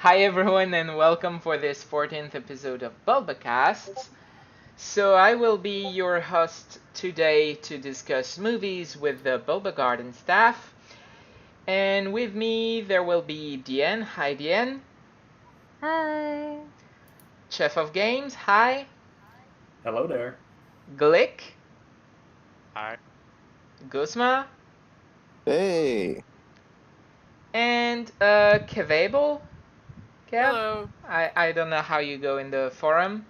Hi everyone and welcome for this 14th episode of Bulbacast. So I will be your host today to discuss movies with the Bulbagarden staff. And with me there will be Diane. Hi Diane. Hi. CheffOfGames. Hi. Hello there. Glik. Hi. Guzma. Hey. And Kevable. Kev? Hello. I don't know how you go in the forum.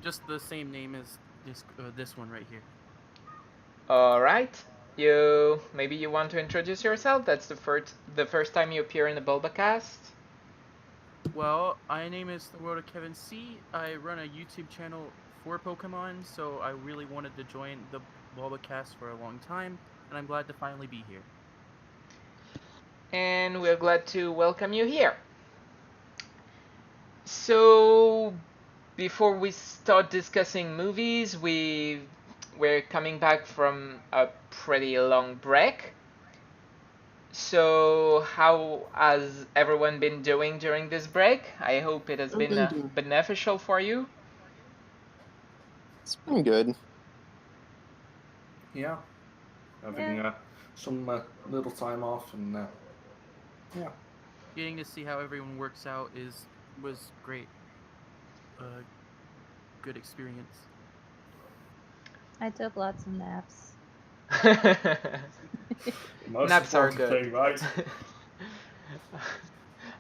Just the same name as this one right here. Alright. Maybe you want to introduce yourself? That's the first time you appear in the Bulbacast. Well, my name is The World of Kevin C. I run a YouTube channel for Pokemon, so I really wanted to join the Bulbacast for a long time, and I'm glad to finally be here. And we're glad to welcome you here. So, before we start discussing movies, we're coming back from a pretty long break. So, how has everyone been doing during this break? I hope it has been beneficial for you. It's been good. Yeah, having some little time off and yeah. Getting to see how everyone works out was great. Good experience. I took lots of naps. Most Naps are important good. thing, right?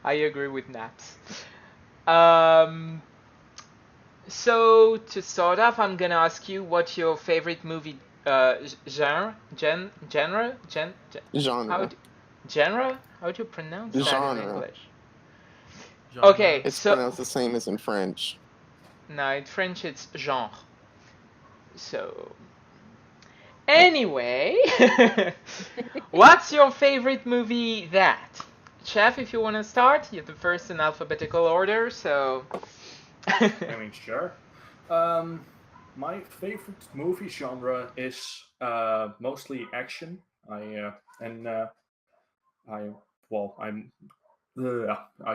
I agree with naps. So to start off, I'm gonna ask you what your favorite movie genre. How do you pronounce that in Genre. English? Genre. Okay, It's so pronounced the same as in French. no, in French it's genre. So anyway, what's your favorite movie that? Chef, if you want to start, you're the first in alphabetical order, so. I mean, sure. My favorite movie genre is mostly action. I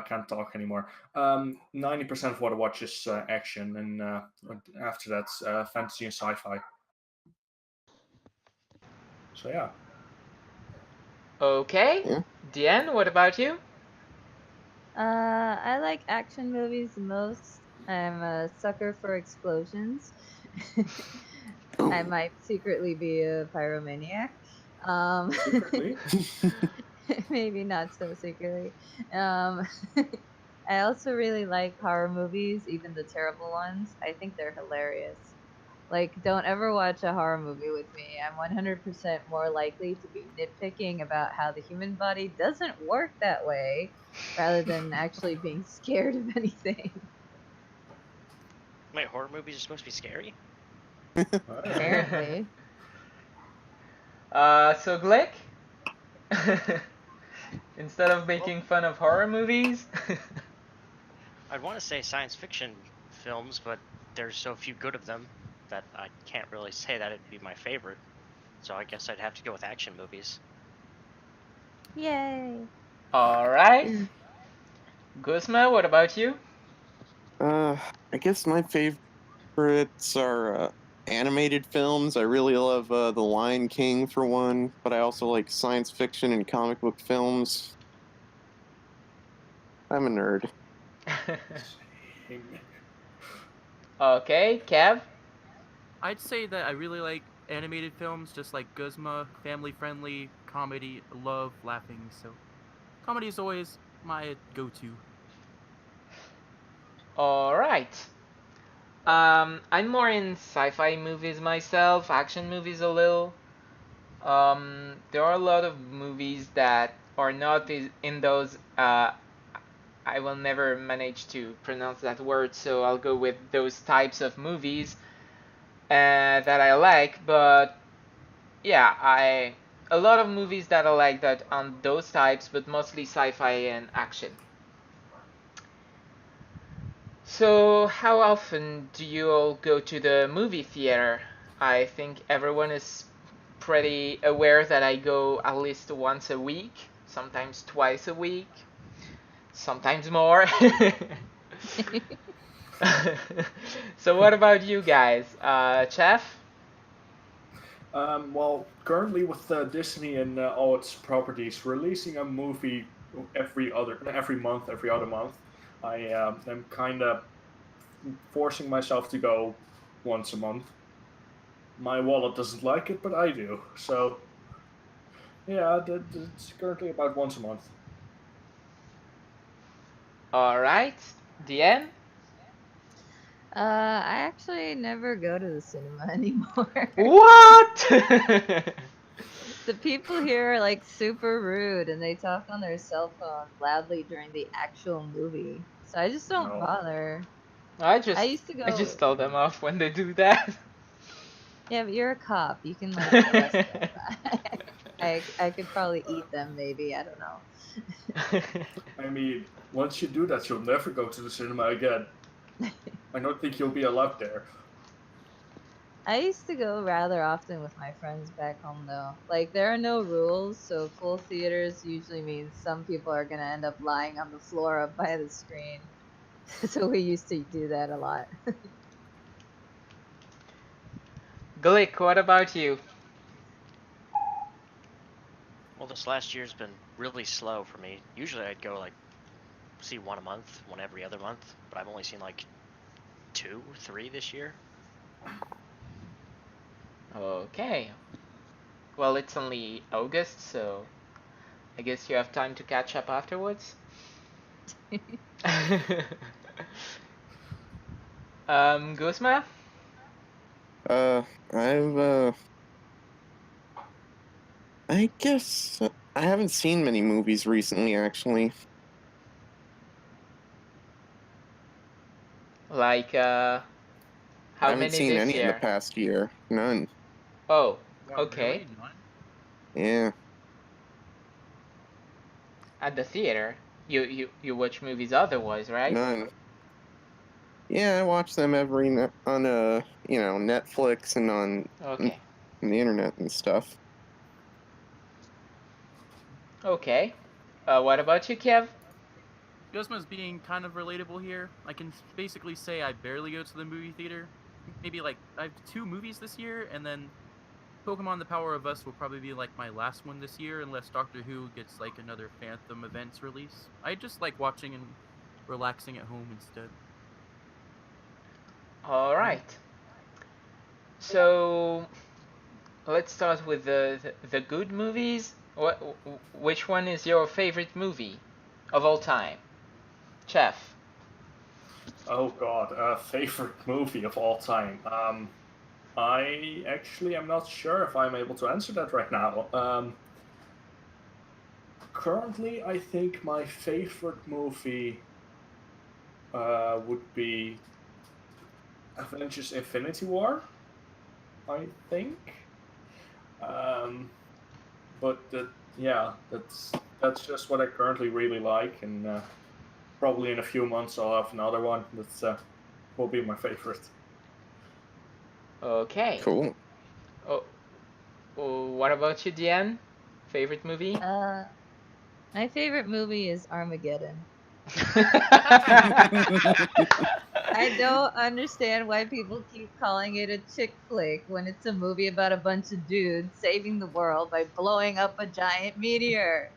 can't talk anymore. 90% of what I watch is action, and after that's fantasy and sci-fi. So yeah. Okay. Yeah. Diane, what about you? I like action movies the most. I'm a sucker for explosions. I might secretly be a pyromaniac. Secretly? Maybe not so secretly. Um, I also really like horror movies, even the terrible ones. I think they're hilarious. Like, don't ever watch a horror movie with me. I'm 100% more likely to be nitpicking about how the human body doesn't work that way rather than actually being scared of anything. Wait, horror movies are supposed to be scary? Apparently. So Glick? Instead of making fun of horror movies? I'd want to say science fiction films, but there's so few good of them that I can't really say that it'd be my favorite. So I guess I'd have to go with action movies. Yay. Alright. Guzma, what about you? I guess my favorites are animated films. I really love The Lion King for one, but I also like science fiction and comic book films. I'm a nerd. Okay, Kev? I'd say that I really like animated films, just like Guzma, family-friendly, comedy, love laughing. So, comedy is always my go-to. Alright. I'm more in sci-fi movies myself, action movies a little. There are a lot of movies that are not in those. I will never manage to pronounce that word, so I'll go with those types of movies that I like. But yeah, a lot of movies that I like that on those types, but mostly sci-fi and action. So, how often do you all go to the movie theater? I think everyone is pretty aware that I go at least once a week, sometimes twice a week. sometimes more. So what about you guys? Chef? Well, currently with Disney and all its properties releasing a movie every month, every other month, I am kind of forcing myself to go once a month. My wallet doesn't like it, but I do. So yeah, it's currently about once a month. All right. Deanne? I actually never go to the cinema anymore. What? The people here are like super rude and they talk on their cell phones loudly during the actual movie. So I just don't No. bother. I I used to I go. just tell them off when they do that. Yeah, but you're a cop. You can like arrest them. I could probably eat them maybe. I don't know. I mean, once you do that, you'll never go to the cinema again. I don't think you'll be allowed there. I used to go rather often with my friends back home though. Like there are no rules, so full theaters usually means some people are gonna end up lying on the floor up by the screen. So we used to do that a lot. Glik, what about you? Well, this last year's been really slow for me. Usually I'd go like see one a month, one every other month, but I've only seen like 2, 3 this year. Okay. Well, it's only August, so I guess you have time to catch up afterwards. Guzma? I've I guess I haven't seen many movies recently, actually. Like, I how haven't many seen this any in the year? past year. None. Oh, Wow, okay. really? None? Yeah. At the theater. You watch movies otherwise, right? None. Yeah, I watch them on Netflix and on Okay. the internet and stuff. Okay. What about you, Kev? Guzma's being kind of relatable here. I can basically say I barely go to the movie theater. Maybe like I have 2 movies this year, and then Pokemon The Power of Us will probably be like my last one this year, unless Doctor Who gets like another Phantom Events release. I just like watching and relaxing at home instead. All right. So let's start with the good movies. Which one is your favorite movie of all time? Chef. Oh God, favorite movie of all time. I actually am not sure if I'm able to answer that right now. Currently, I think my favorite movie would be Avengers: Infinity War. I think. But yeah, that's just what I currently really like, and probably in a few months I'll have another one that will be my favorite. Okay. Cool. Oh, what about you, Diane? Favorite movie? My favorite movie is Armageddon. I don't understand why people keep calling it a chick flick when it's a movie about a bunch of dudes saving the world by blowing up a giant meteor.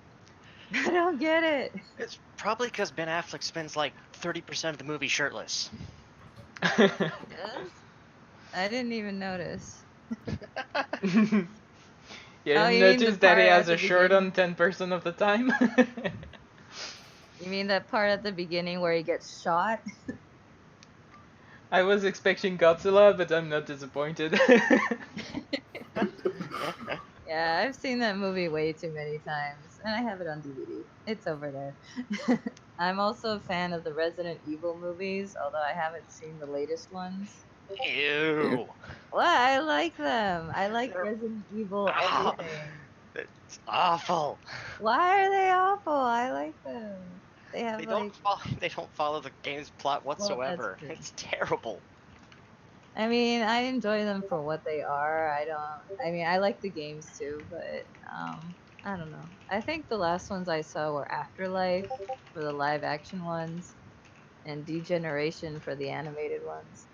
I don't get it. It's probably because Ben Affleck spends like 30% of the movie shirtless. He does? I didn't even notice. You Oh, didn't you mean the notice that he part has at a the shirt on beginning? 10% of the time? You mean that part at the beginning where he gets shot? I was expecting Godzilla, but I'm not disappointed. Yeah, I've seen that movie way too many times, and I have it on DVD. It's over there. I'm also a fan of the Resident Evil movies, although I haven't seen the latest ones. Ew. Well, I like them. I like They're- Resident Evil Ah, everything. it's awful. Why are they awful? I like them. They have They don't like, follow. They don't follow the game's plot well, that's whatsoever. true. It's terrible. I mean, I enjoy them for what they are. I don't. I mean, I like the games too, but I don't know. I think the last ones I saw were Afterlife for the live action ones, and Degeneration for the animated ones.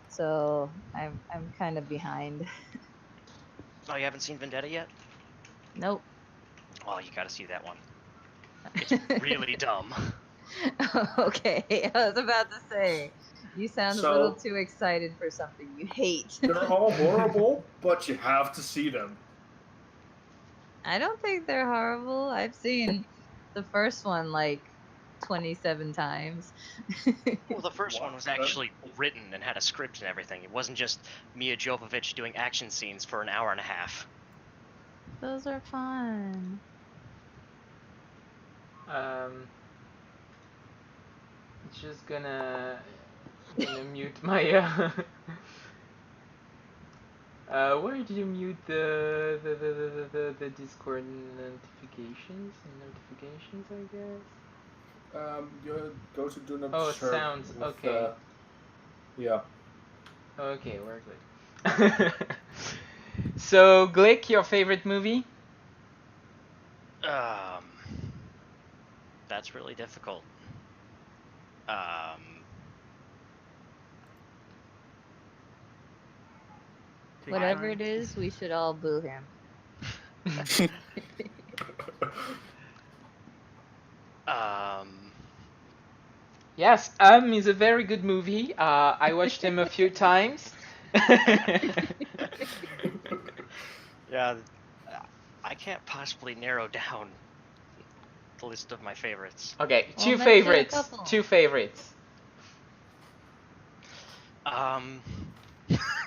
So I'm kind of behind. Oh, you haven't seen Vendetta yet? Nope. Oh, you gotta see that one. It's really dumb. Okay, I was about to say, you sound a little So too excited for something you hate. they're all horrible, but you have to see them. I don't think they're horrible. I've seen the first one like 27 times. Well, the first one Wow. was actually written and had a script and everything. It wasn't just Mia Jovovich doing action scenes for an hour and a half. Those are fun. Just gonna mute my where did you mute the Discord notifications? Notifications, I guess. You go to do not Oh, disturb sounds. with Okay. yeah. Okay, we're good. So, Glik, your favorite movie? That's really difficult. Take your Whatever time. it is, we should all boo him. Yes, is a very good movie. I watched him a few times. Yeah, I can't possibly narrow down the list of my favorites. Okay, Well, two mention a favorites. couple. Two favorites.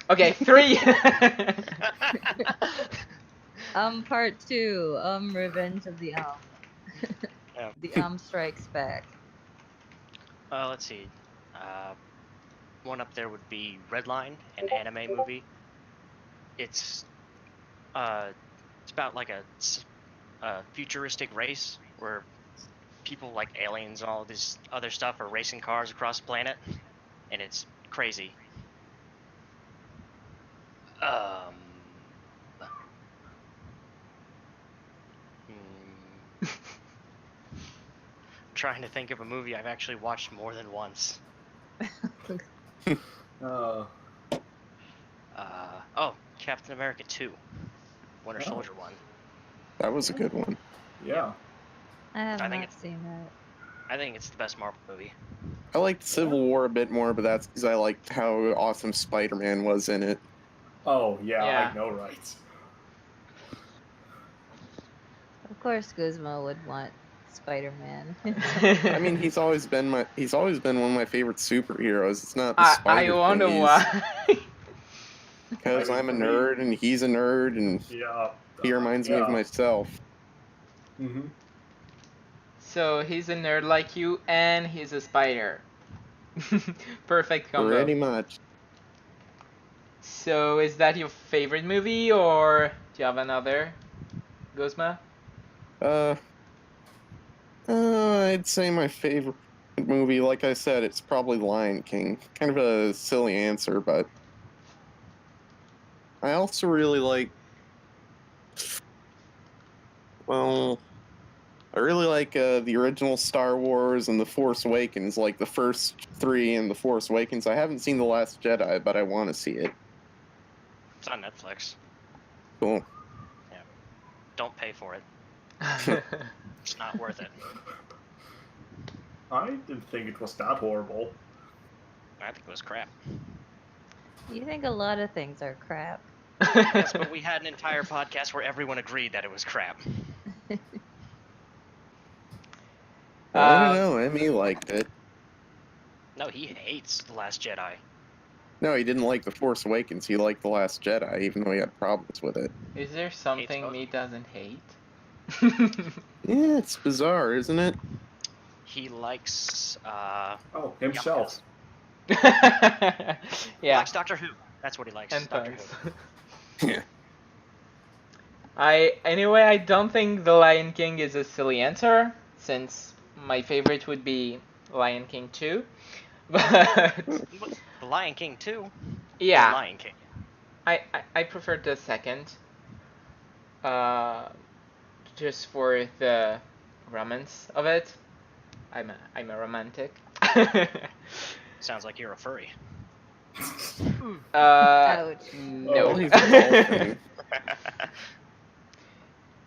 Okay, three. Part 2, Revenge of the Yeah. The Strikes Back. Let's see. One up there would be Redline, an anime movie. It's about like a futuristic race where people like aliens and all this other stuff are racing cars across the planet, and it's crazy. Trying to think of a movie I've actually watched more than once. Captain America 2, Winter Soldier 1. That was a good one. Yeah. I have I think not seen that. I think it's the best Marvel movie. I liked Civil War a bit more, but that's because I liked how awesome Spider-Man was in it. Oh yeah, Yeah. I know, right? Of course, Guzma would want Spider-Man. I mean, he's always been one of my favorite superheroes. It's not the I spider wonder thing. why. Because I'm a nerd and he's a nerd, and Yeah. he reminds me of myself. Mm-hmm. So he's a nerd like you, and he's a spider. Perfect combo. Pretty much. So is that your favorite movie, or do you have another, Guzma? I'd say my favorite movie, like I said, it's probably Lion King. Kind of a silly answer, but I also really like. Well, I really like the original Star Wars and The Force Awakens, like the first three and The Force Awakens. I haven't seen The Last Jedi, but I want to see it. It's on Netflix. Cool. Yeah. Don't pay for it. It's not worth it. I didn't think it was that horrible. I think it was crap. You think a lot of things are crap. Yes, but we had an entire podcast where everyone agreed that it was crap. I don't know. Emmy liked it. No, he hates The Last Jedi. No, he didn't like The Force Awakens. He liked The Last Jedi, even though he had problems with it. Is there something me doesn't hate? Yeah, it's bizarre, isn't it? He likes Himself. Yeah. He likes Doctor Who. That's what he likes. And Doctor puns. Who. Yeah. I don't think The Lion King is a silly answer, since my favorite would be Lion King 2. But The Lion King 2? yeah, The Lion King. I prefer the second. just for the romance of it. I'm a romantic. Sounds like you're a furry. Ouch. No. Oh, he's a dolphin.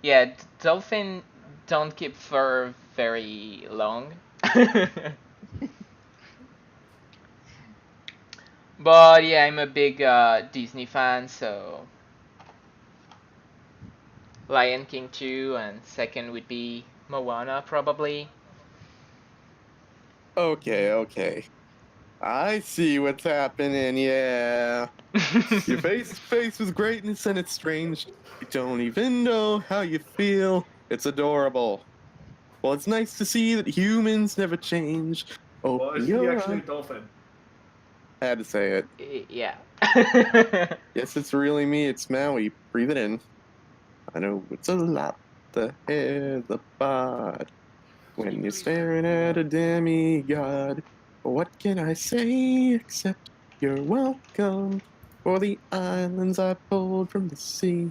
Yeah, dolphin don't keep fur very long. But yeah, I'm a big Disney fan, so Lion King 2, and second would be Moana, probably. Okay. I see what's happening, yeah. Your face with greatness and it's strange. You don't even know how you feel. It's adorable. Well, it's nice to see that humans never change. Oh, well, is he actually a dolphin? I had to say it. Yeah. Yes, it's really me. It's Maui. Breathe it in. I know it's a lot to hear the bod when you're staring at a demigod. What can I say except you're welcome for the islands I pulled from the sea?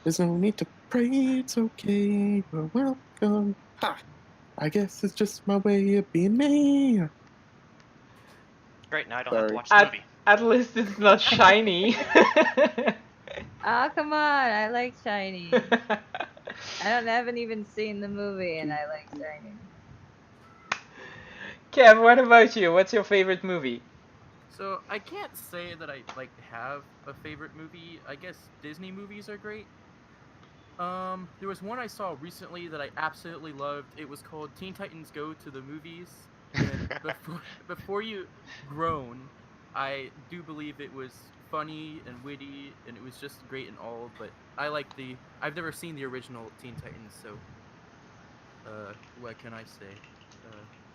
There's no need to pray, it's okay, you're welcome. Ha! I guess it's just my way of being me. Great, now I don't have to Sorry. watch the movie. At least it's not shiny. Ah, come on! I like Shiny. I haven't even seen the movie, and I like Shiny. Kev, what about you? What's your favorite movie? So I can't say that I like have a favorite movie. I guess Disney movies are great. There was one I saw recently that I absolutely loved. It was called Teen Titans Go to the Movies. And before you groan, I do believe it was funny and witty, and it was just great and all. But I've never seen the original Teen Titans, so what can I say?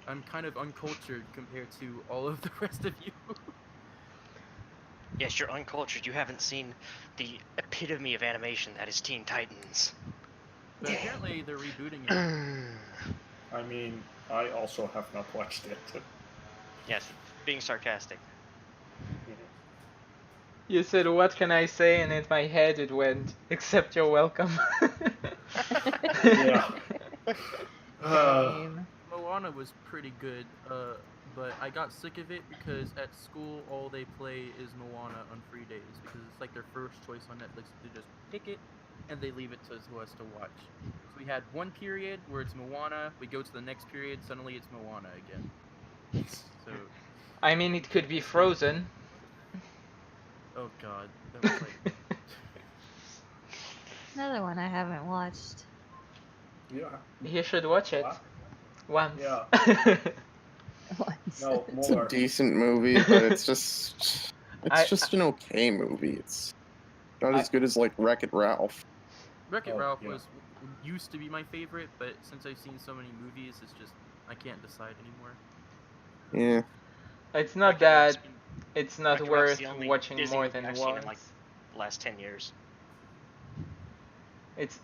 I'm kind of uncultured compared to all of the rest of you. Yes, you're uncultured. You haven't seen the epitome of animation that is Teen Titans. But apparently they're rebooting it. I mean, I also have not watched it. Yes, being sarcastic. You said, what can I say? And in my head it went, except you're welcome. Yeah. Same. Moana was pretty good, but I got sick of it because at school all they play is Moana on free days because it's like their first choice on Netflix. They just pick it and they leave it to us to watch. So we had one period where it's Moana, we go to the next period, suddenly it's Moana again. So, I mean, it could be Frozen. oh god, that was like... Another one I haven't watched. Yeah. You should watch it. What? Once. Yeah. Once. No, It's a more. decent movie, but it's just an okay movie. It's not as good as like Wreck-It Ralph. Wreck-It Oh, Ralph yeah. used to be my favorite, but since I've seen so many movies, it's just I can't decide anymore. Yeah. It's not Wreck-It Ralph's that. been- It's not Wreck-It Ralph's worth the only watching Disney more movie than I've seen once. in like the last 10 years.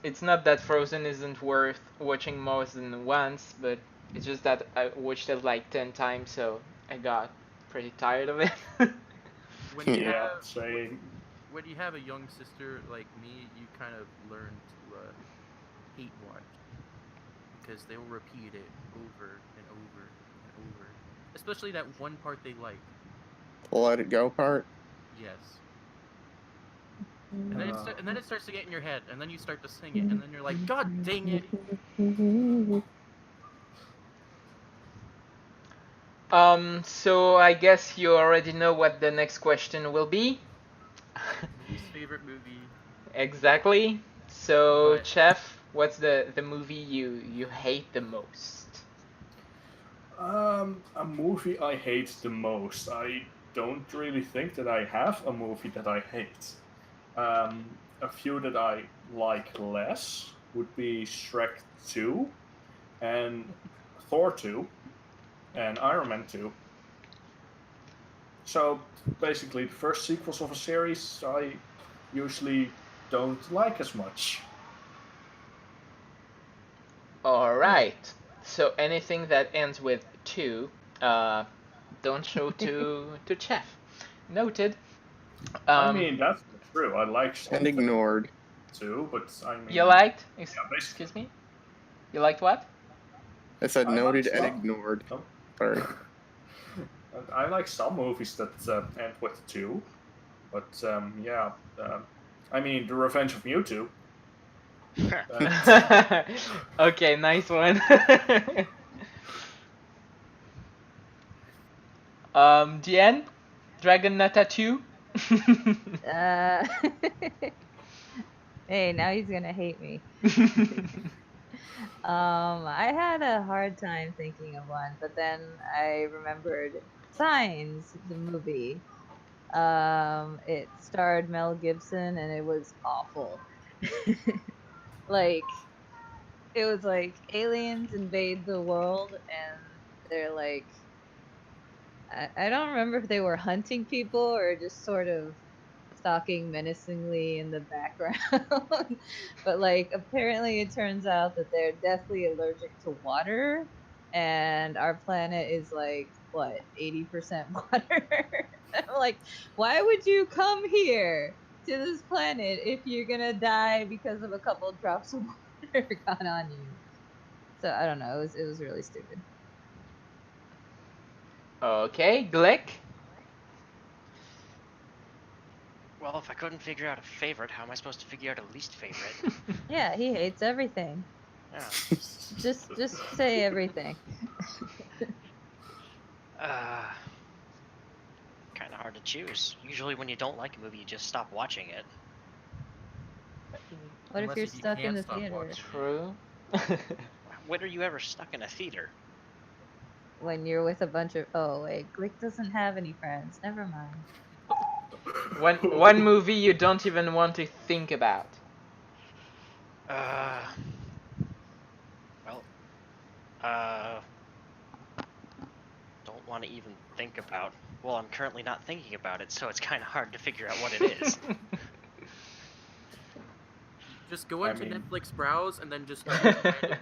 It's not that Frozen isn't worth watching more than once, but it's just that I watched it like 10 times, so I got pretty tired of it. When you Yeah, have same. when you have a young sister like me, you kind of learn to hate watch because they will repeat it over and over and over. Especially that one part they like. The Let It Go part. Yes. And then it starts to get in your head, and then you start to sing it, and then you're like, God dang it! So I guess you already know what the next question will be. Least favorite movie. Exactly. So, But- Chef, what's the movie you hate the most? A movie I hate the most. I don't really think that I have a movie that I hate. A few that I like less would be Shrek 2 and Thor 2 and Iron Man 2. So basically, the first sequels of a series I usually don't like as much. Alright. So anything that ends with 2, don't show to Chef. Noted. I mean, that's not true. I like And ignored. too, but I mean, You liked? Yeah, basically. Excuse me? You liked what? I said I noted like and some. ignored. Oh. Sorry. I like some movies that end with 2, but yeah. I mean, The Revenge of Mewtwo. Okay, nice one. Jen? Dragonair 2? Uh, hey, now he's gonna hate me. I had a hard time thinking of one, but then I remembered Signs, the movie. It starred Mel Gibson, and it was awful. Like, it was like aliens invade the world, and they're like, I don't remember if they were hunting people or just sort of stalking menacingly in the background. But like apparently it turns out that they're deathly allergic to water, and our planet is like what, 80% water. I'm like, why would you come here to this planet if you're gonna die because of a couple drops of water got on you? So I don't know, it was really stupid. Okay, Glik? Well, if I couldn't figure out a favorite, how am I supposed to figure out a least favorite? Yeah, he hates everything. Yeah. Just say everything. Kind of hard to choose. Usually, when you don't like a movie, you just stop watching it. What if Unless you're if you stuck in can't the stop theater? watching. True. When are you ever stuck in a theater? When you're with a bunch of, oh wait, Glick doesn't have any friends. Never mind. One movie you don't even want to think about. Well, don't want to even think about. Well, I'm currently not thinking about it, so it's kind of hard to figure out what it is. Just go I into mean- Netflix browse and then just choose random.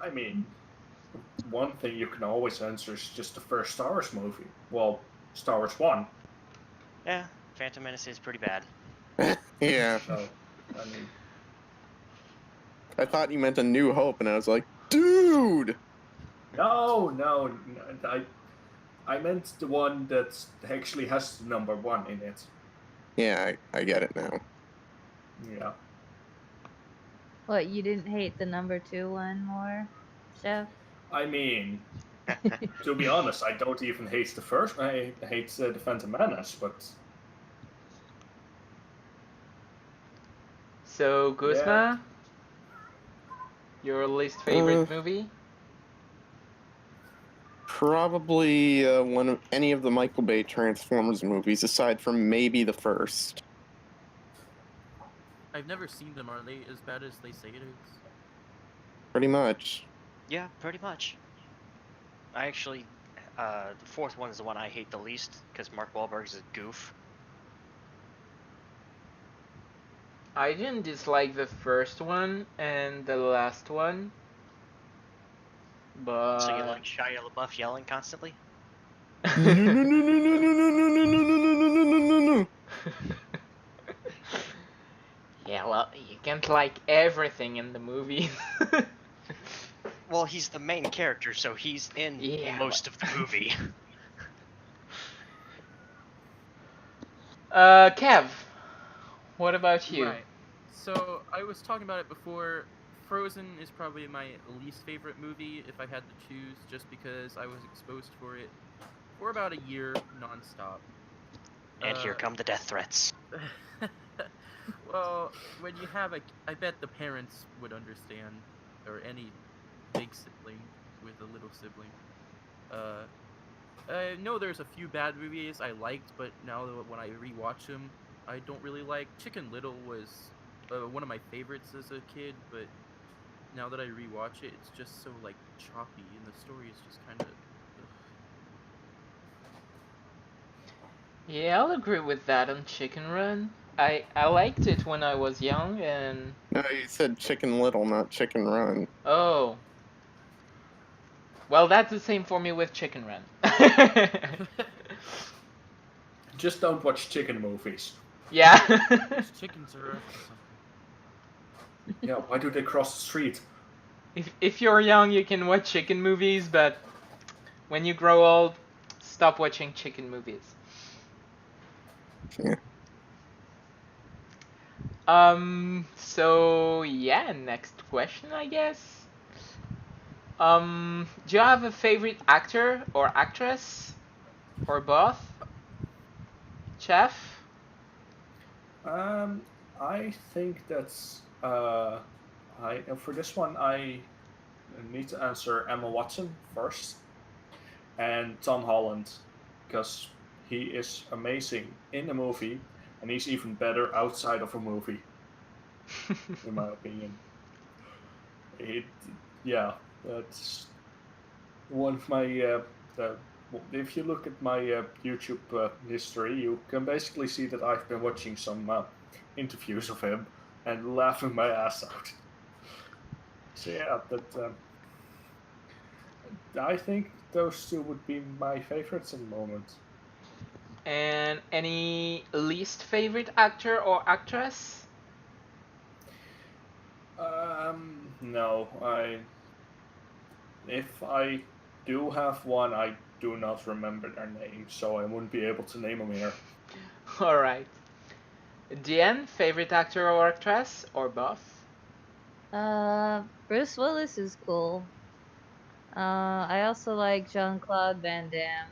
I mean, one thing you can always answer is just the first Star Wars movie. Well, Star Wars 1. Yeah, Phantom Menace is pretty bad. Yeah. So, I mean, I thought you meant A New Hope, and I was like, dude! no, I meant the one that actually has the number 1 in it. Yeah, I get it now. Yeah. What, you didn't hate the number 2 one more, Chef? I mean, to be honest, I don't even hate the first. I hate the Phantom Menace, but So, Guzma? Your least favorite movie? Probably one of any of the Michael Bay Transformers movies, aside from maybe the first. I've never seen them. Are they as bad as they say it is? Pretty much. Yeah, pretty much. I actually, the fourth one is the one I hate the least, because Mark Wahlberg's a goof. I didn't dislike the first one and the last one, but... So you like Shia LaBeouf yelling constantly? No, no, no, no, no, no, no, no, no, no, no, no, no, no. Yeah, well, you can't like everything in the movie. Well, he's the main character, so he's in most of the movie. Kev, what about you? Right. So I was talking about it before. Frozen is probably my least favorite movie if I had to choose, just because I was exposed for it for about a year nonstop. And here come the death threats. Well, when you have I bet the parents would understand, or any big sibling with a little sibling. I know there's a few bad movies I liked, but now that when I rewatch them, I don't really like. Chicken Little was one of my favorites as a kid, but now that I rewatch it, it's just so like choppy, and the story is just kind of. Yeah, I'll agree with that on Chicken Run. I liked it when I was young, and... No, you said Chicken Little, not Chicken Run. Oh. Well, that's the same for me with Chicken Run. just don't watch chicken movies. Yeah. Chickens are. Yeah, why do they cross the street? if you're young, you can watch chicken movies, but when you grow old, stop watching chicken movies. Yeah. So yeah, next question, I guess. Do you have a favorite actor or actress? Or both? Cheff? I think that's for this one I need to answer Emma Watson first and Tom Holland because he is amazing in a movie and he's even better outside of a movie, in my opinion. It, yeah, that's one of my. Uh, if you look at my YouTube history, you can basically see that I've been watching some interviews of him and laughing my ass out. So yeah, I think those two would be my favorites in the moment. And any least favorite actor or actress? No, if I do have one, I do not remember their name, so I wouldn't be able to name them here. Alright. Diane, favorite actor or actress? Or both? Bruce Willis is cool. I also like Jean-Claude Van Damme,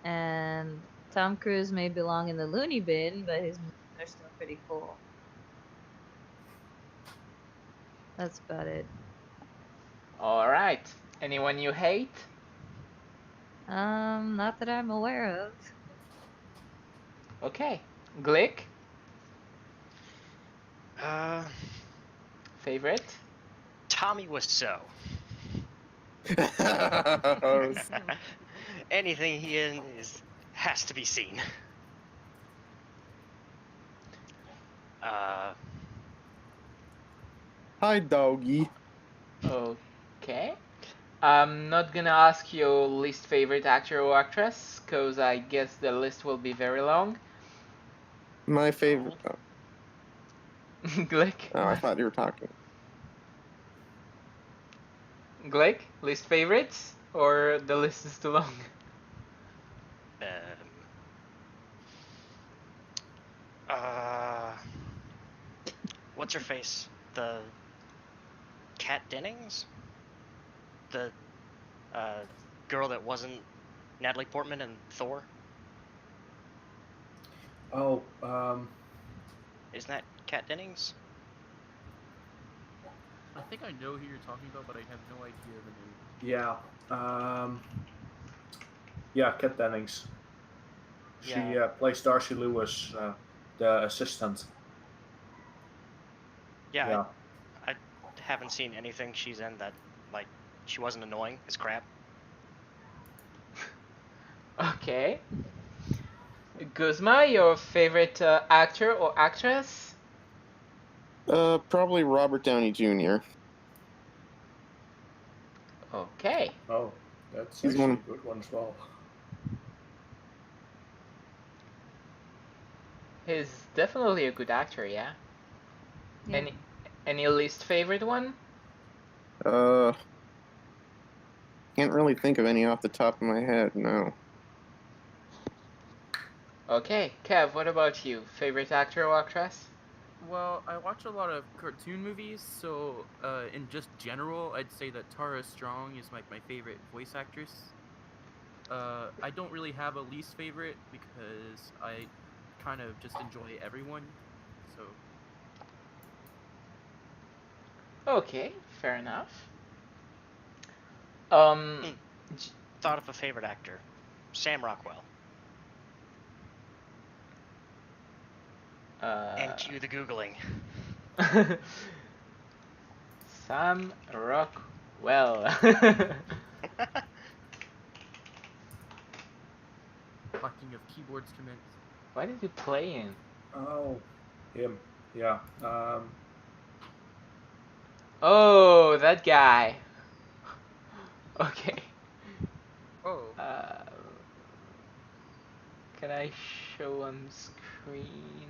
and Tom Cruise may belong in the loony bin, but his movies are still pretty cool. That's about it. Alright. Anyone you hate? Not that I'm aware of. Okay. Glik? Uh, Favorite? Tommy was so. Oh, Anything he in has to be seen. Hi, doggy. Okay. I'm not gonna ask your least favorite actor or actress, cause I guess the list will be very long. My favorite. Oh, Glick? I What? thought you were talking. Glick? Least favorites? Or the list is too long? Um, uh, what's her face? The Kat Dennings? The girl that wasn't Natalie Portman and Thor? Oh, Isn't that Kat Dennings? I think I know who you're talking about, but I have no idea the name. yeah, yeah, Kat Dennings. She Yeah. plays Darcy Lewis, the assistant. Yeah, Yeah. I haven't seen anything she's in that, like, she wasn't annoying as crap. Okay. Guzma, your favorite actor or actress? Probably Robert Downey Jr. Okay. Oh, that's He's actually one. a good one as well. He's definitely a good actor, yeah. Yeah. Any least favorite one? Uh, can't really think of any off the top of my head. No. Okay. Kev, what about you? Favorite actor or actress? Well, I watch a lot of cartoon movies, so in just general, I'd say that Tara Strong is like my favorite voice actress. I don't really have a least favorite because I kind of just enjoy everyone. So Okay, fair enough. Um, Hmm. Thought of a favorite actor. Sam Rockwell. And cue the Googling. Sam Rockwell. lacking of keyboards commence. Why did you play in? Oh, him. Yeah. Oh, that guy. Okay. Oh, Uh, can I show on screen?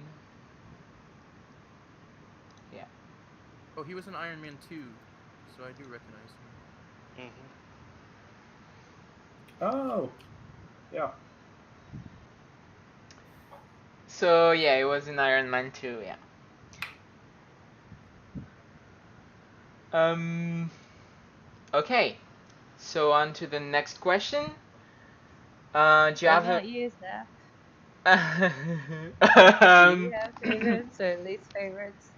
Yeah. oh, he was in Iron Man 2, so I do recognize him. Oh, yeah. So yeah, it was in Iron Man 2. Yeah. Okay. So on to the next question. Do you What have about you, Saph? Do you um, have favorites or least favorites?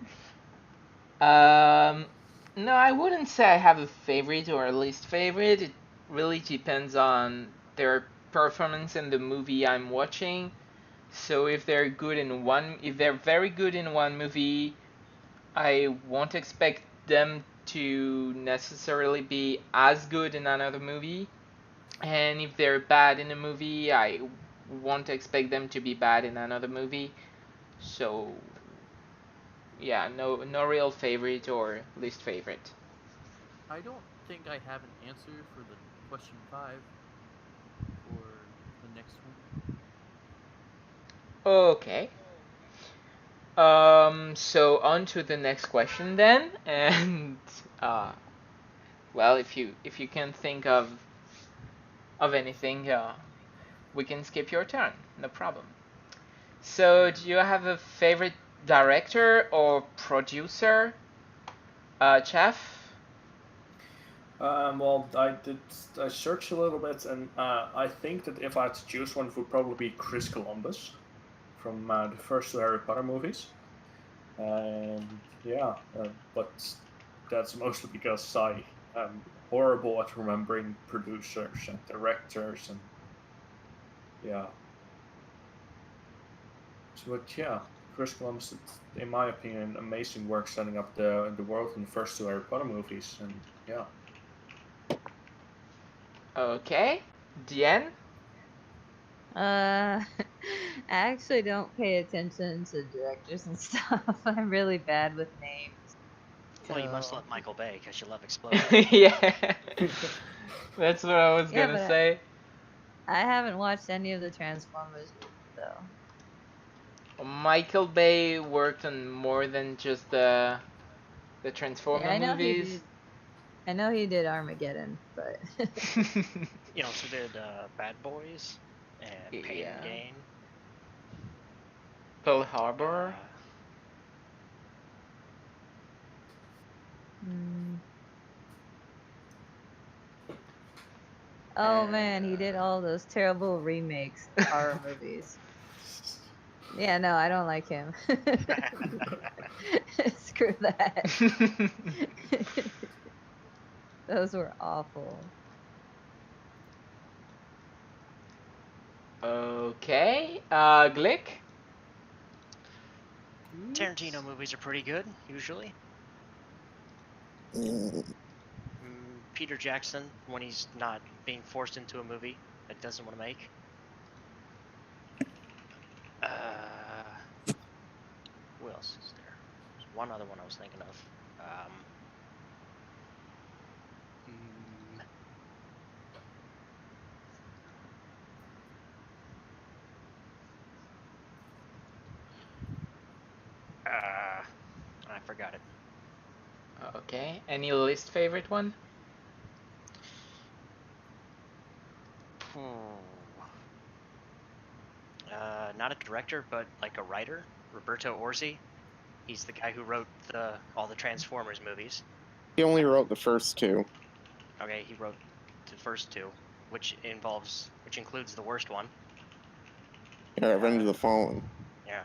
no, I wouldn't say I have a favorite or a least favorite. It really depends on their performance in the movie I'm watching. So if they're very good in one movie, I won't expect them to necessarily be as good in another movie. And if they're bad in a movie, I won't expect them to be bad in another movie. So yeah, no real favorite or least favorite. I don't think I have an answer for the question 5 for the next one. Okay. So on to the next question then, and well, if you can think of anything, we can skip your turn. No problem. So, do you have a favorite director or producer, Chef? Well, I searched a little bit, and I think that if I had to choose one, it would probably be Chris Columbus from the first two Harry Potter movies. Yeah, but that's mostly because I am horrible at remembering producers and directors, and yeah. So, but yeah, Chris Columbus did, in my opinion, amazing work setting up the world in the first two Harry Potter movies, and yeah. Okay, Dien? I actually don't pay attention to directors and stuff. I'm really bad with names. Well, you must So love Michael Bay because you love exploding. Yeah, that's what I was yeah, gonna but say. I haven't watched any of the Transformers movies though. Michael Bay worked on more than just the Yeah, Transformer I know he movies. did. I know he did Armageddon, but You also did Bad Boys and Pain and Yeah. Gain. Pearl Harbor. Uh, Hmm. Oh man, he did all those terrible remakes of horror movies. Yeah, no, I don't like him. Screw that. Those were awful. Okay, Glick. Tarantino movies are pretty good, usually. Mm, Peter Jackson, when he's not being forced into a movie that he doesn't want to make. Who else is there? There's one other one I was thinking of. Mm, I forgot it. Okay, any least favorite one? Not a director, but like a writer, Roberto Orci. He's the guy who wrote all the Transformers movies. he only wrote the first two. Okay, he wrote the first two, which includes the worst one. Yeah, Revenge of the Fallen. Yeah.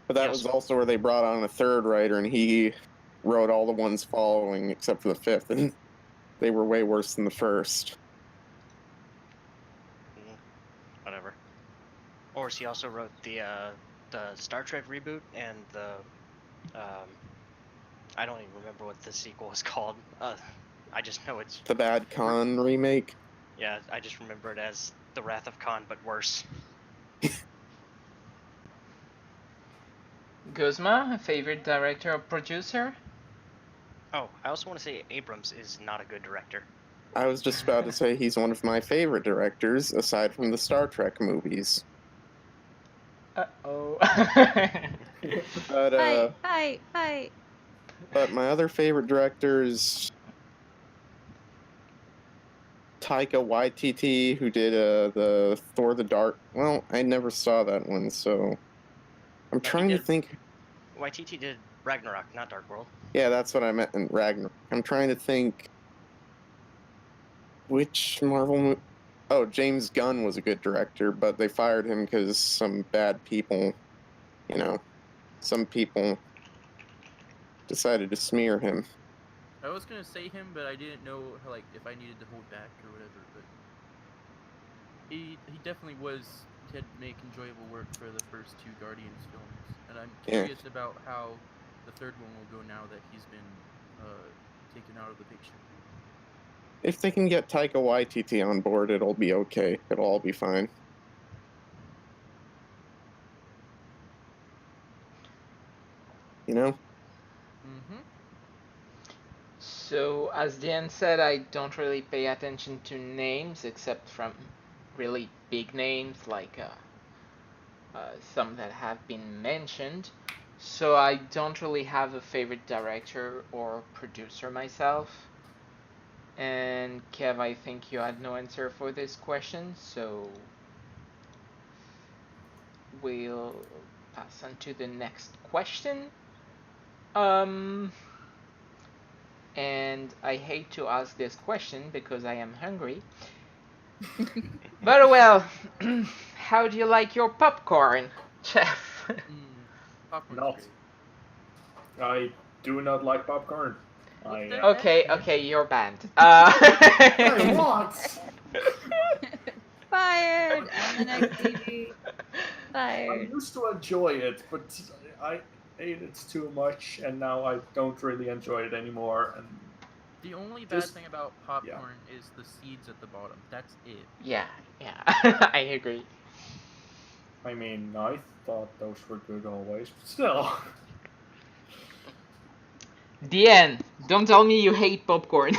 But that He was also- also where they brought on a third writer, and he wrote all the ones following except for the fifth, and they were way worse than the first. Whatever. Orci also wrote the Star Trek reboot and the I don't even remember what the sequel was called. I just know it's The Bad Con remake. yeah. I just remember it as The Wrath of Khan, but worse. Guzma, a favorite director or producer? Oh, I also want to say Abrams is not a good director. I was just about to say he's one of my favorite directors, aside from the Star Trek movies. Uh-oh. But Fight! but my other favorite directors, Taika Waititi, who did the Thor the Dark. Well, I never saw that one, so I'm trying to did. think. YTT did Ragnarok, not Dark World. Yeah, that's what I meant in Ragnarok. I'm trying to think which Marvel movie. Oh, James Gunn was a good director, but they fired him because some bad people, some people decided to smear him. I was gonna say him, but I didn't know like if I needed to hold back or whatever. But he definitely had make enjoyable work for the first two Guardians films, and I'm curious about how the third one will go now that he's been taken out of the picture. If they can get Taika Waititi on board, it'll be okay. It'll all be fine. You know? Mm-hmm. So, as Dan said, I don't really pay attention to names except from really big names like some that have been mentioned. So I don't really have a favorite director or producer myself. And Kev, I think you had no answer for this question, so we'll pass on to the next question. And I hate to ask this question because I am hungry. But well, how do you like your popcorn, Chef? Popcorn's Not. great. I do not like popcorn. Okay, you're banned. Hey, what? Fired! I'm the next DD. I Fired. used to enjoy it, but I ate it too much, and now I don't really enjoy it anymore. And The only bad thing about popcorn is the seeds at the bottom. That's it. Yeah, I agree. I mean, I thought those were good always, but still. Deanne, don't tell me you hate popcorn.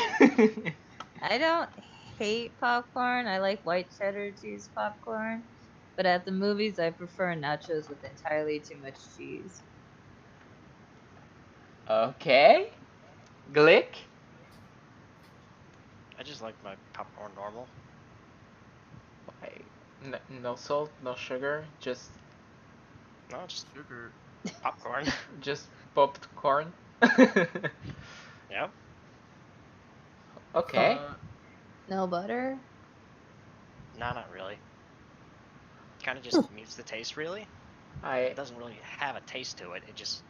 I don't hate popcorn. I like white cheddar cheese popcorn. But at the movies, I prefer nachos with entirely too much cheese. Okay. Glik? I just like my popcorn normal. No salt, no sugar, just No, just Sugar. popcorn. just popped corn. Yep. Okay. No butter? No, not really. Kind of just mutes the taste, really. It doesn't really have a taste to it. It just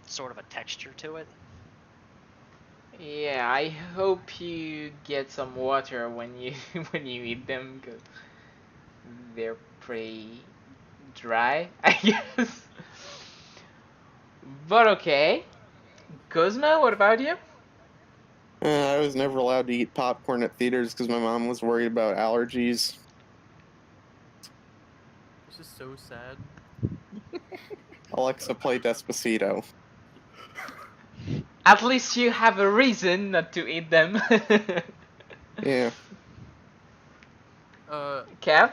sort of a texture to it. Yeah, I hope you get some water when you when you eat them, because they're pretty dry, I guess. But okay. Guzma, what about you? I was never allowed to eat popcorn at theaters because my mom was worried about allergies. This is so sad. Alexa, play Despacito. At least you have a reason not to eat them. Yeah. Kev?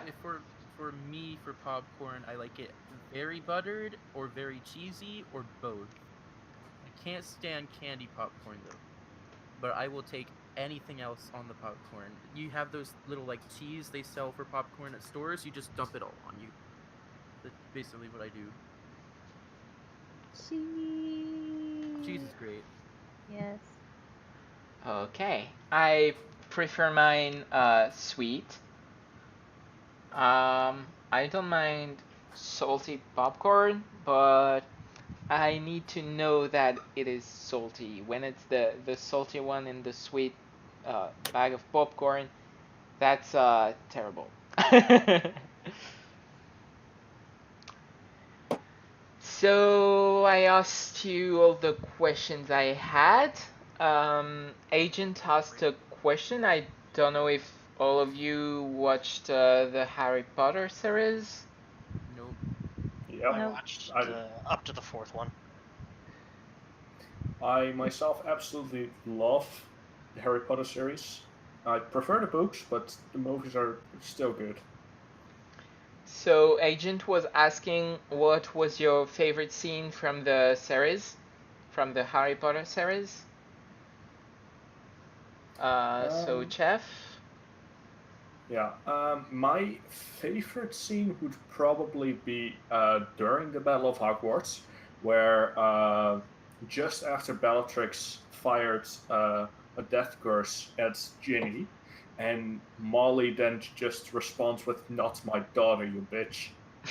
For me, for popcorn, I like it very buttered or very cheesy or both. I can't stand candy popcorn though, but I will take anything else on the popcorn. You have those little like cheese they sell for popcorn at stores. You just dump it all on you. That's basically what I do. Cheese. Cheese is great. Yes. Okay. I prefer mine sweet. I don't mind salty popcorn, but I need to know that it is salty. When it's the salty one in the sweet bag of popcorn, that's terrible. So I asked you all the questions I had. Agent asked a question. I don't know if all of you watched the Harry Potter series. Nope. Yep. I watched up to the fourth one. I myself absolutely love the Harry Potter series. I prefer the books, but the movies are still good. So Agent was asking what was your favorite scene from the series, from the Harry Potter series? So Cheff. Yeah, my favorite scene would probably be during the Battle of Hogwarts, where just after Bellatrix fired a death curse at Ginny, and Molly then just responds with "Not my daughter, you bitch."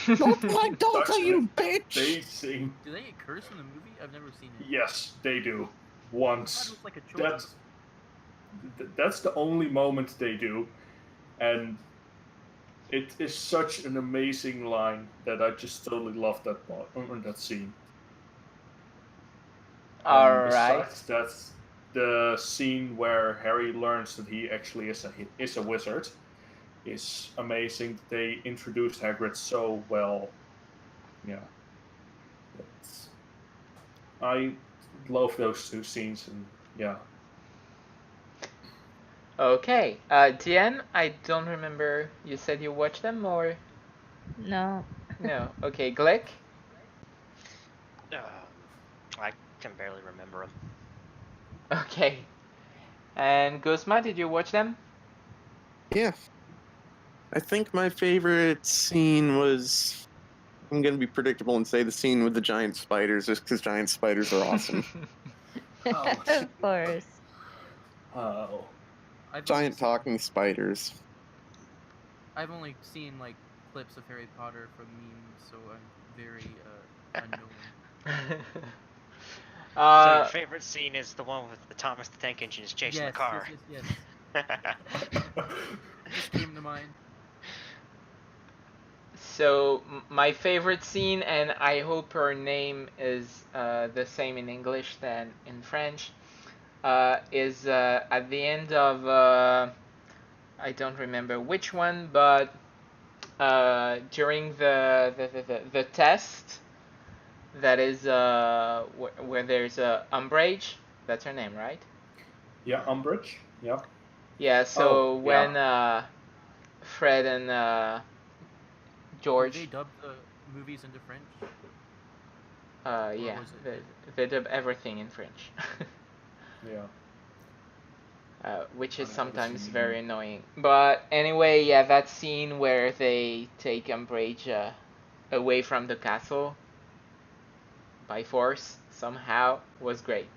Not my daughter, Such you an bitch! amazing. Do they get cursed in the movie? I've never seen it. Yes, they do. I thought it Once. was like a choice. That's the only moment they do, and it is such an amazing line that I just totally love that scene. All And right. besides that, the scene where Harry learns that he actually is a wizard is amazing. They introduced Hagrid so well. Yeah, I love those two scenes, and yeah. Okay. Diane, I don't remember. You said you watched them or No. no? Okay, Glik. I can barely remember them. Okay. And Guzma, did you watch them? Yeah. I think my favorite scene was. I'm gonna be predictable and say the scene with the giant spiders, just because giant spiders are awesome. Oh. Of course. Oh. Giant talking spiders. I've only seen like clips of Harry Potter from memes, so I'm very unknown. So your favorite scene is the one with the Thomas the Tank Engine is chasing the car. Yes. Just came to mind. So my favorite scene, and I hope her name is the same in English than in French, is at the end of I don't remember which one, but during the test that is where there's Umbridge. That's her name, right? Yeah, Umbridge. Yeah. Yeah. So when yeah. Fred and George. Did they dub the movies into French? Yeah, they dub everything in French. Yeah. Which is sometimes very annoying. But anyway, yeah, that scene where they take Umbridge away from the castle by force somehow was great.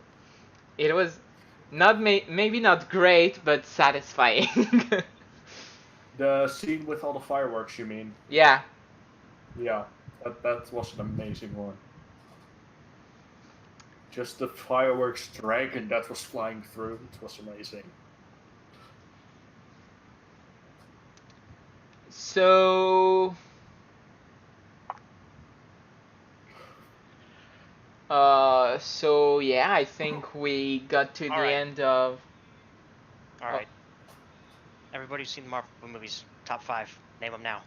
It was not maybe not great, but satisfying. The scene with all the fireworks, you mean? Yeah. Yeah, that was an amazing one. Just the fireworks dragon that was flying through, it was amazing. So so yeah, I think we got to the end of. All right. Everybody's seen the Marvel movies. Top 5. Name them now.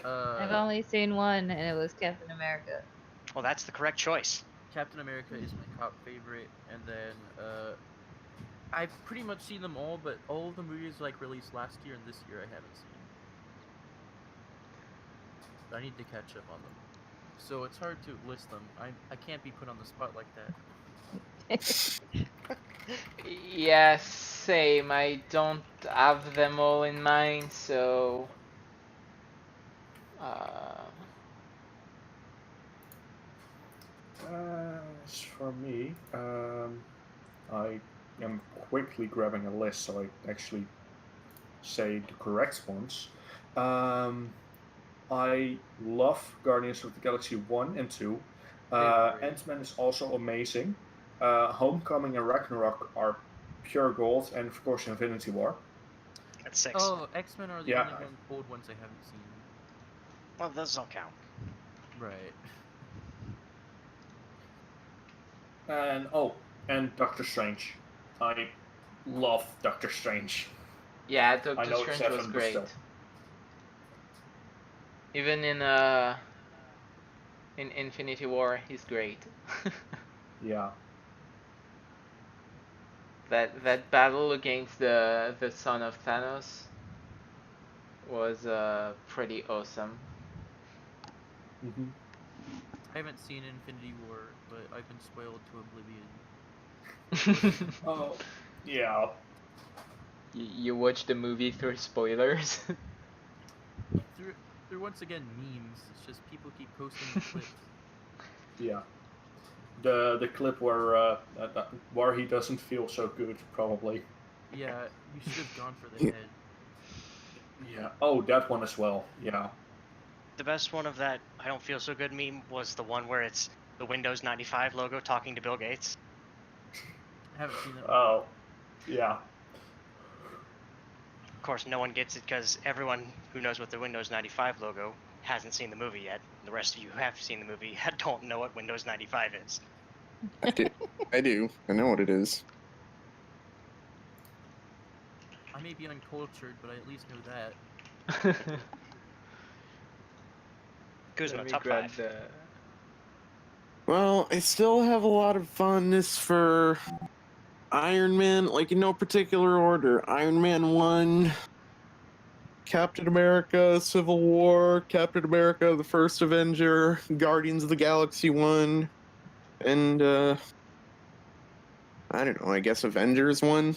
I've only seen one, and it was Captain America. Well, that's the correct choice. Captain America is my top favorite, and then I've pretty much seen them all, but all of the movies like released last year and this year I haven't seen. I need to catch up on them. So it's hard to list them. I can't be put on the spot like that. Yeah, same. I don't have them all in mind, so As for me, I am quickly grabbing a list so I actually say the correct ones. I love Guardians of the Galaxy 1 and 2. Ant-Man is also amazing. Homecoming and Ragnarok are pure gold, and of course Infinity War. That's 6. Oh, X-Men are the only old ones I haven't seen. Well, those don't count. Right. And Doctor Strange. I love Doctor Strange. yeah, Doctor Strange was great. Even in Infinity War, he's great. Yeah. That battle against the son of Thanos was pretty awesome. Mm-hmm. I haven't seen Infinity War, but I've been spoiled to oblivion. Oh, yeah. You watch the movie through spoilers. They're once again memes. It's just people keep posting the clips. Yeah. The clip where he doesn't feel so good, probably. Yeah, you should have gone for the head. Yeah. Oh, that one as well. Yeah. The best one of that I don't feel so good meme was the one where it's the Windows 95 logo talking to Bill Gates. I haven't seen that one. Oh, yeah. Of course, no one gets it because everyone who knows what the Windows 95 logo hasn't seen the movie yet. The rest of you who have seen the movie don't know what Windows 95 is. I do. I know what it is. I may be uncultured, but I at least know that. Guzma, top 5. Well, I still have a lot of fondness for Iron Man, like in no particular order. Iron Man 1, Captain America, Civil War, Captain America, the First Avenger, Guardians of the Galaxy 1, and, I don't know, I guess Avengers 1.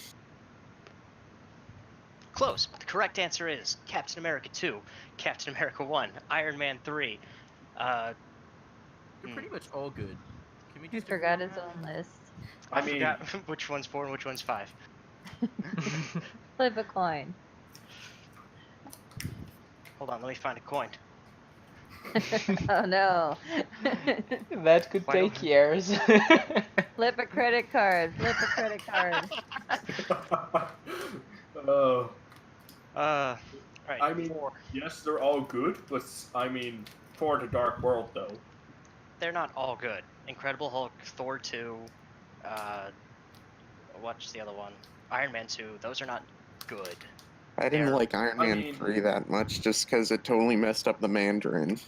Close, but the correct answer is Captain America 2, Captain America 1, Iron Man 3. They're pretty much all good. Can we He just forgot agree his on own list. I mean- forgot which one's 4 and which one's 5. Flip a coin. Hold on, let me find a coin. Oh no. That could Why take don't- years. Flip a credit card. Flip a credit card. Oh. Right. I mean, 4. yes, they're all good, but I mean, Thor: The Dark World, though. They're not all good. Incredible Hulk, Thor 2, what's the other one? Iron Man 2. Those are not good. I didn't They're- like Iron Man mean- 3 that much just because it totally messed up the Mandarin.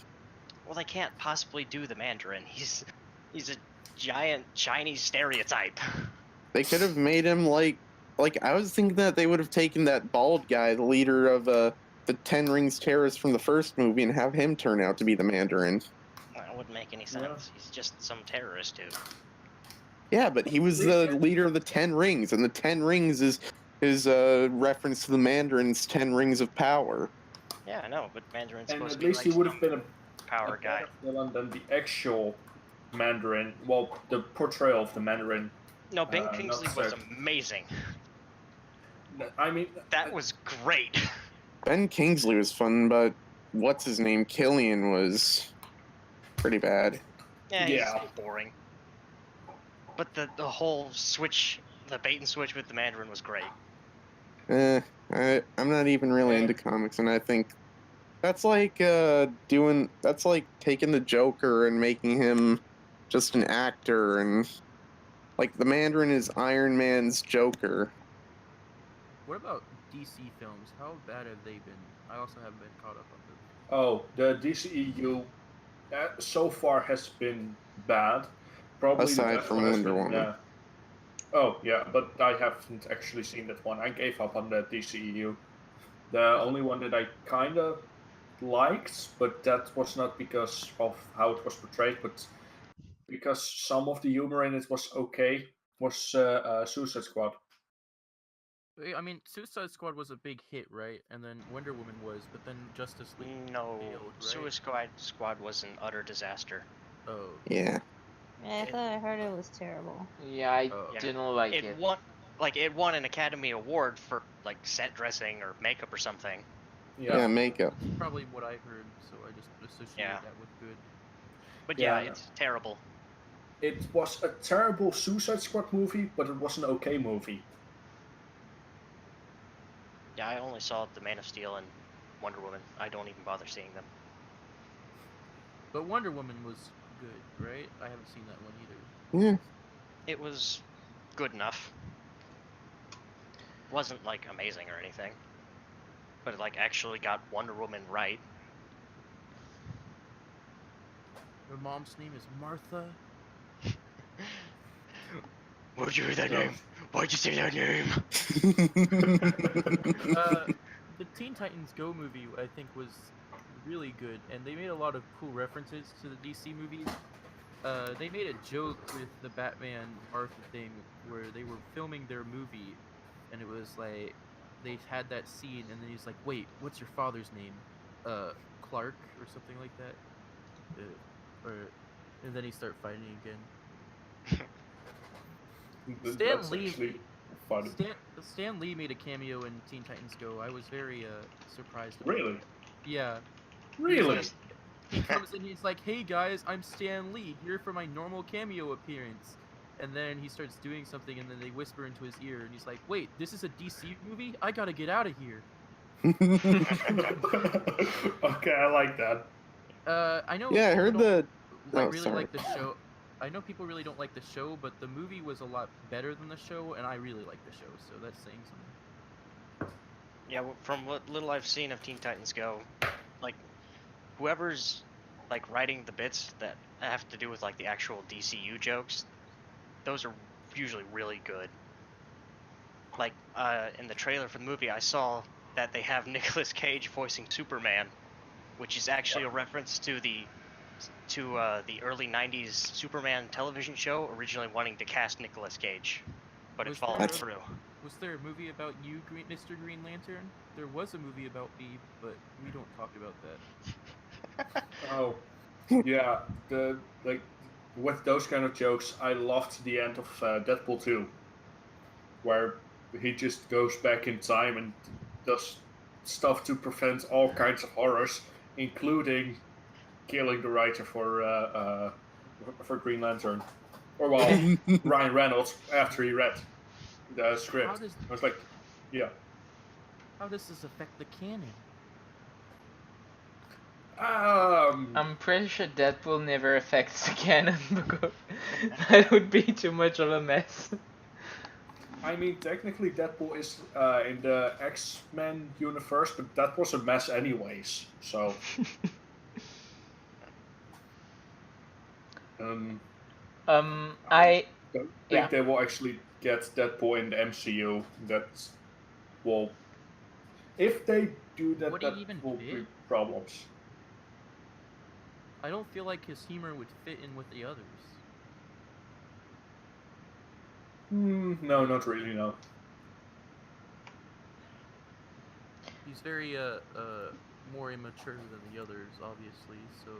Well, they can't possibly do the Mandarin. He's a giant Chinese stereotype. They could have made him like I was thinking that they would have taken that bald guy, the leader of the Ten Rings terrorists from the first movie, and have him turn out to be the Mandarin. That wouldn't make any sense. He's just some terrorist dude. Yeah, but he was the leader of the Ten Rings, and the Ten Rings is reference to the Mandarin's Ten Rings of Power. Yeah, I know, but Mandarin's And supposed at to be least like he would have some been a power guy. better villain than the actual Mandarin. Well, the portrayal of the Mandarin. No, Ben not Kingsley so. was amazing. I mean, That was great. Ben Kingsley was fun, but what's his name? Killian was pretty bad. Yeah, Yeah. he's boring. But the whole switch, the bait and switch with the Mandarin was great. I'm not even really into comics, and I think that's like that's like taking the Joker and making him just an actor, and like the Mandarin is Iron Man's Joker. What about DC films? How bad have they been? I also haven't been caught up on them. oh, the DCEU so far has been bad. Probably the Aside best from one has Wonder been, Woman. oh yeah, but I haven't actually seen that one. I gave up on the DCEU. The only one that I kind of liked, but that was not because of how it was portrayed, but because some of the humor in it was okay, was Suicide Squad. I mean, Suicide Squad was a big hit, right? And then Wonder Woman was, but then Justice League No, failed, right? Suicide Squad was an utter disaster. Oh. Yeah. I thought I heard it was terrible. Yeah, I Oh. didn't like it. It won an Academy Award for like set dressing or makeup or something. Yeah, makeup. That's probably what I heard, so I just associated Yeah. that with good. But Yeah. yeah, it's terrible. It was a terrible Suicide Squad movie, but it was an okay movie. Yeah, I only saw The Man of Steel and Wonder Woman. I don't even bother seeing them. But Wonder Woman was good, right? I haven't seen that one either. Yeah. It was good enough. Wasn't like amazing or anything. But it like actually got Wonder Woman right. Her mom's name is Martha. Where'd you hear that name? Why'd you say that name? The Teen Titans Go movie, I think, was really good, and they made a lot of cool references to the DC movies. They made a joke with the Batman Martha thing where they were filming their movie, and it was like they had that scene, and then he's like, "Wait, what's your father's name? Clark or something like that." And then he start fighting again. Stan That's Lee, actually funny. Stan Lee made a cameo in Teen Titans Go. I was very surprised about Really? that. Yeah, Really? he comes in, he's like, "Hey guys, I'm Stan Lee, here for my normal cameo appearance." And then he starts doing something, and then they whisper into his ear, and he's like, "Wait, this is a DC movie? I gotta get out of here." Okay, I like that. I know. Yeah, I people heard don't the. like Oh, really sorry. like the show. I know people really don't like the show, but the movie was a lot better than the show, and I really like the show, so that's saying something. Yeah, from what little I've seen of Teen Titans Go, like whoever's like writing the bits that have to do with like the actual DCU jokes, those are usually really good. Like in the trailer for the movie, I saw that they have Nicolas Cage voicing Superman, which is actually a reference to the early '90s Superman television show, originally wanting to cast Nicolas Cage, but it Was followed there That's- through. Was there a movie about you, Mr. Green Lantern? There was a movie about me, but we don't talk about that. Oh, yeah. With those kind of jokes, I loved the end of Deadpool 2, where he just goes back in time and does stuff to prevent all kinds of horrors, including killing the writer for Green Lantern, or well, Ryan Reynolds after he read the How script. does I was like, yeah. how does this affect the canon? I'm pretty sure Deadpool never affects the canon because that would be too much of a mess. I mean, technically, Deadpool is in the X-Men universe, but that was a mess anyways. So, I don't yeah. think they will actually get Deadpool in the MCU. That's well, if they do that, Would he that even will fit? be problems. I don't feel like his humor would fit in with the others. No, not really. No. He's very more immature than the others, obviously. So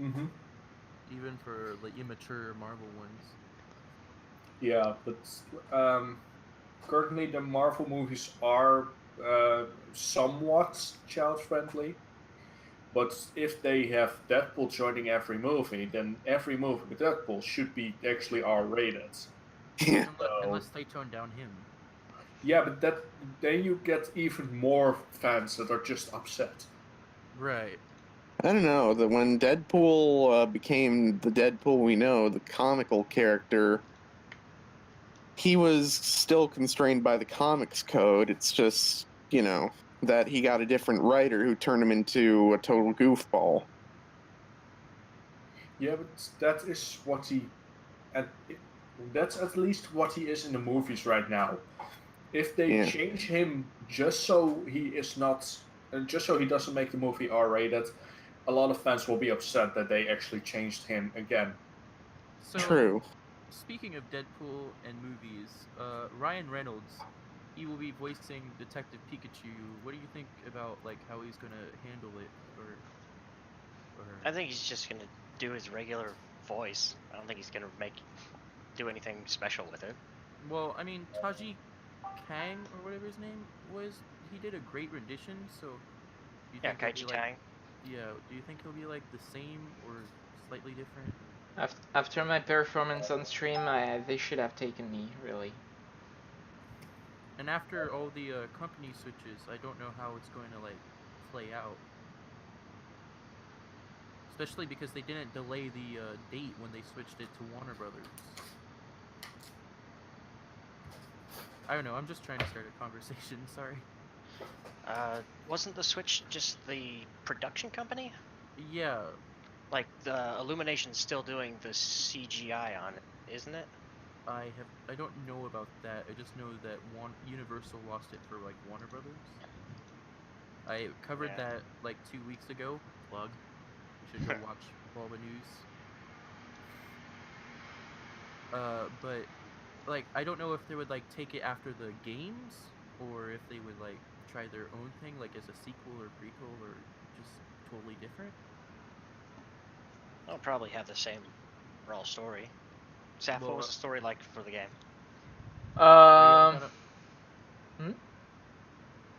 Mm-hmm. even for the immature Marvel ones. Yeah, but currently the Marvel movies are somewhat child-friendly. But if they have Deadpool joining every movie, then every movie with Deadpool should be actually R-rated. Yeah. Unless they tone down him. Yeah, but then you get even more fans that are just upset. Right. I don't know. That when Deadpool became the Deadpool we know, the comical character, he was still constrained by the comics code. It's just, that he got a different writer who turned him into a total goofball. Yeah, but that is what that's at least what he is in the movies right now. If they Yeah. change him just so he is not, just so he doesn't make the movie R-rated, a lot of fans will be upset that they actually changed him again. So, True. speaking of Deadpool and movies, Ryan Reynolds, he will be voicing Detective Pikachu. What do you think about like how he's gonna handle it, or I think he's just gonna do his regular voice. I don't think he's gonna do anything special with it. Well, I mean, Taji Kang or whatever his name was, he did a great rendition. So, do you Yeah, think he'll Kaiji be like, Kang. yeah? Do you think he'll be like the same or slightly different? After my performance on stream, they should have taken me, really. And after all the company switches, I don't know how it's going to like play out. Especially because they didn't delay the date when they switched it to Warner Brothers. I don't know. I'm just trying to start a conversation. Sorry. Wasn't the Switch just the production company? Yeah. Like the Illumination's still doing the CGI on it, isn't it? I don't know about that. I just know that Universal lost it for like Warner Brothers. I covered that like 2 weeks ago. Plug. You should go watch Bulba News. But like I don't know if they would like take it after the games or if they would like try their own thing, like as a sequel or prequel, or just totally different. I'll probably have the same overall story. Saph, what Well, was the story like for the game? Are y'all gonna? Hmm?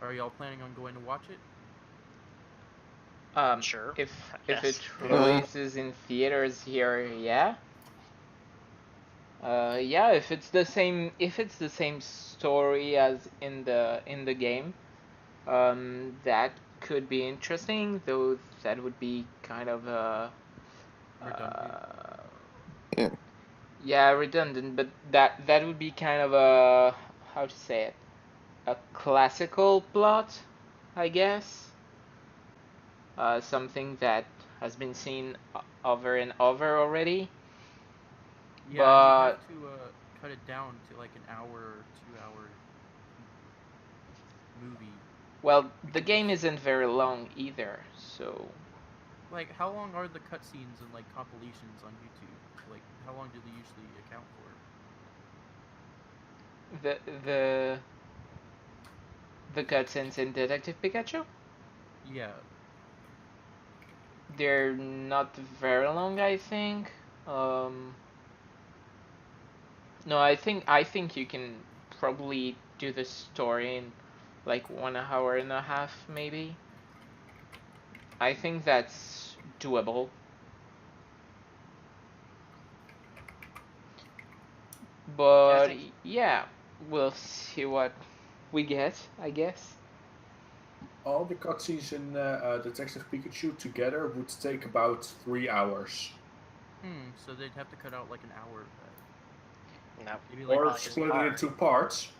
Are y'all planning on going to watch it? Sure. If Yes. it releases in theaters here, yeah. Yeah, if it's the same story as in the game, that could be interesting. Though that would be kind of Redundant. Yeah. yeah, redundant. But that would be kind of a, how to say it, a classical plot, I guess. Something that has been seen over and over already. Yeah, and you'd But have to cut it down to like an hour or 2 hour movie. well, the Because, game isn't very long either, so like, how long are the cutscenes and like compilations on YouTube? Like, how long do they usually account for? the the cutscenes in Detective Pikachu, Yeah. they're not very long, I think. Um, no, I think you can probably do the story in like 1 hour and a half, maybe. I think that's doable. Yeah, I But think yeah, we'll see what we get, I guess. All the cutscenes in Detective Pikachu together would take about 3 hours. So they'd have to cut out like an hour of that. no, Maybe like Or probably isn't split it hard. into parts.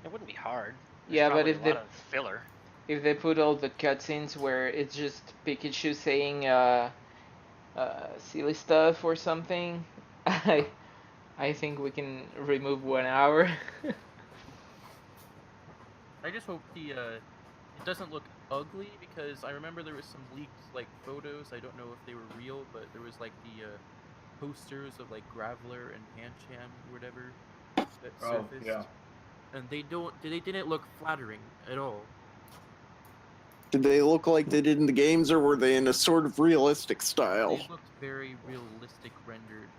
It wouldn't be hard. There's Yeah, but probably a lot of filler. if they put all the cutscenes where it's just Pikachu saying silly stuff or something, I think we can remove 1 hour. I just hope the it doesn't look ugly, because I remember there was some leaked like photos. I don't know if they were real, but there was like the posters of like Graveler and Pancham or whatever that Oh, surfaced, yeah. and they didn't look flattering at all. Did they look like they did in the games, or were they in a sort of realistic style? They looked very realistic rendered.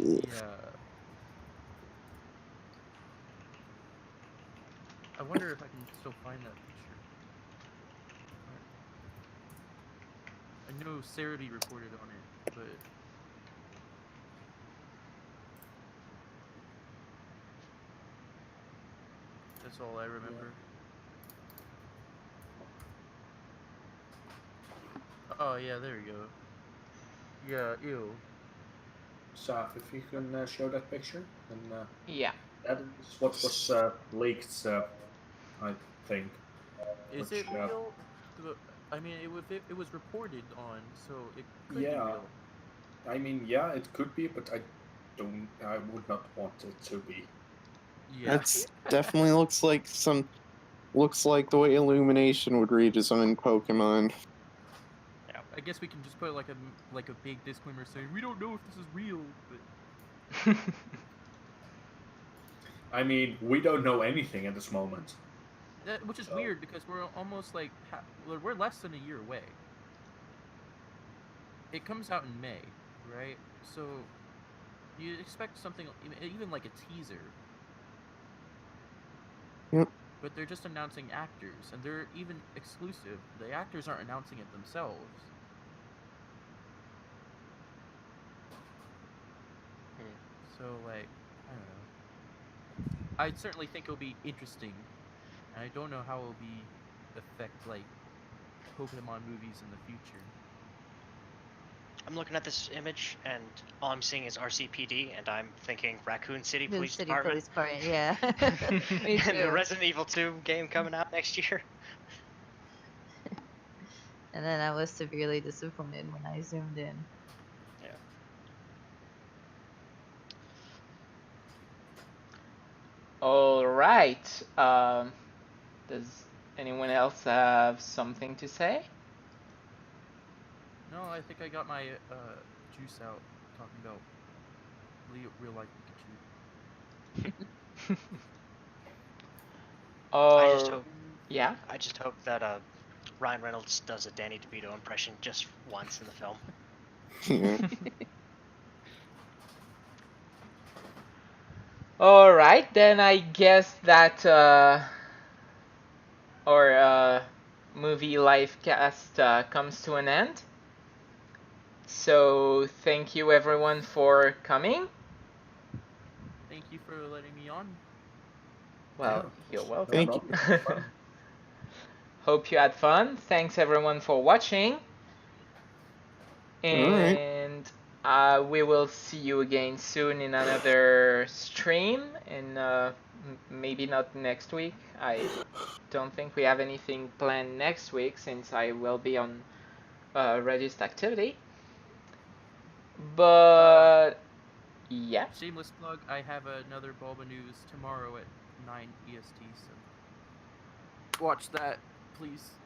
Ooh. Yeah. I wonder if I can still find that picture. I know Sarity reported on it, but that's all I remember. Oh yeah, there you go. Yeah, ew. Saph, if you can show that picture, then Yeah. that is what was leaked, I think. Is Which, it real? I mean, it was reported on, so it could be yeah, real. I mean, yeah, it could be, but I would not want it to be. Yeah. That's definitely looks like the way Illumination would redesign Pokemon. I guess we can just put like a big disclaimer saying we don't know if this is real, but I mean, we don't know anything at this moment. which is So- weird because we're almost like we're less than a year away. It comes out in May, right? So you expect something, even like a teaser. Yep. But they're just announcing actors, and they're even exclusive. The actors aren't announcing it themselves. So, like, I don't know. I certainly think it'll be interesting. And I don't know how it'll be affect, like, Pokemon movies in the future. I'm looking at this image, and all I'm seeing is RCPD, and I'm thinking Raccoon City The Police City Department. Police Department, yeah. Me And the too. Resident Evil 2 game coming out next year. And then I was severely disappointed when I zoomed in. Yeah. All right. Does anyone else have something to say? No, I think I got my juice out talking about real life Pikachu. I just Or hope yeah. I just hope that Ryan Reynolds does a Danny DeVito impression just once in the film. Yeah. All right, then I guess that our movie live cast comes to an end. So thank you everyone for coming. Thank you for letting me on. Well, Yeah. you're No welcome. Thank problem. Hope you had fun. Thanks everyone for watching. All right. And we will see you again soon in another stream, and maybe not next week. I don't think we have anything planned next week since I will be on reduced activity. But yeah, Shameless plug, I have another Bulba News tomorrow at 9 EST, so watch that, please.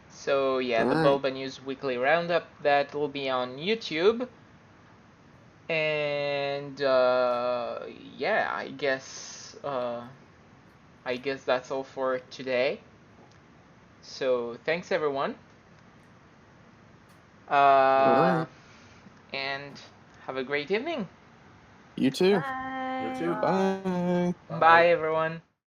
so yeah, the Alright. Bulba News Weekly Roundup that will be on YouTube. And yeah, I guess that's all for today. So thanks everyone. All Uh, right. and have a great evening. You too. Bye. You too. Bye. Bye everyone.